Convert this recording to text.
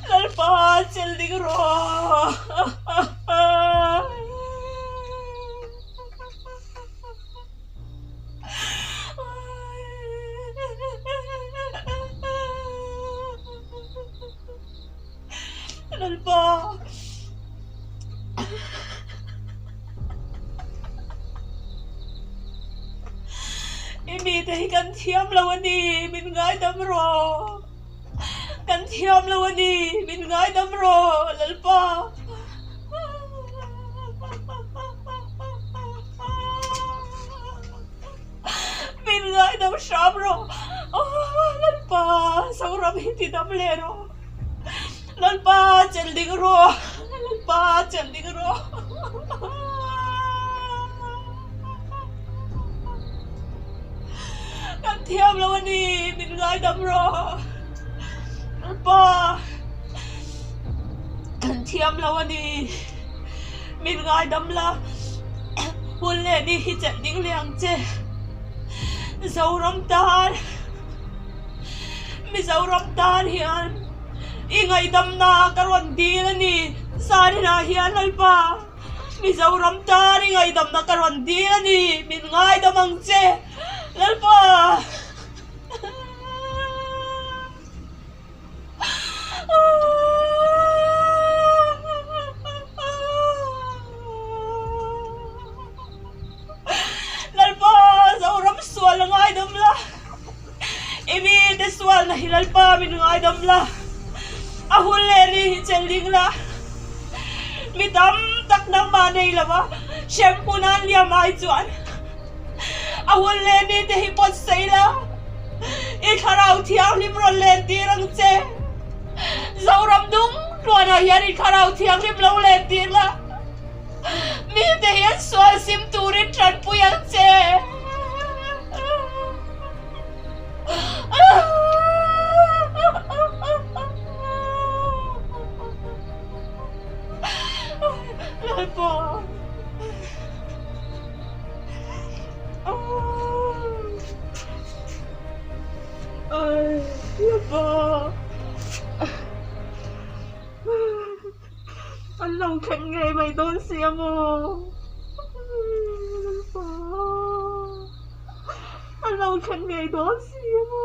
Lalpa, जल्दी करो। Lalpa. Imi tahi kan thiam lawani min ngai dam ro. Kan thiam lawani min ngai dam ro lalpa. Min ngai dam sham ro. Lalpa sauram hiti dam le ro. Lalpa jaldi karo. Lalpa jaldi karo. Kan thiam lawani min ngai dam ro. Lalpa kan thiam lawani min ngai dam la. Hun le ni hi chat ding liang che. Sauram tar. Mi sauram tar hian. Ingay dam na karon di na ni. Sari na hiyan lalpa. Mi sauram tar ingay dam na karon di na ni. Min ngay damang che. Lalpa. Lalpa sauram sual na ngay dam la. Imi deswal na hilalpa min ngay dam la. Ahul leni cheling la. Midam tak nang manay lama. Shampoo nan liya mai chuan. Ahul leni te hipot say la. Ikharaw thiang limron len tirang che. Zauram dung luana hiyan ikharaw thiang limlaw len tir la. Mi te hiyan swal sim turin tran puyang che. Lalpa. Lalpa. Anh lòng khen nghề mày đón xe mô. Lalpa. Anh lòng khen nghề đón xe mô.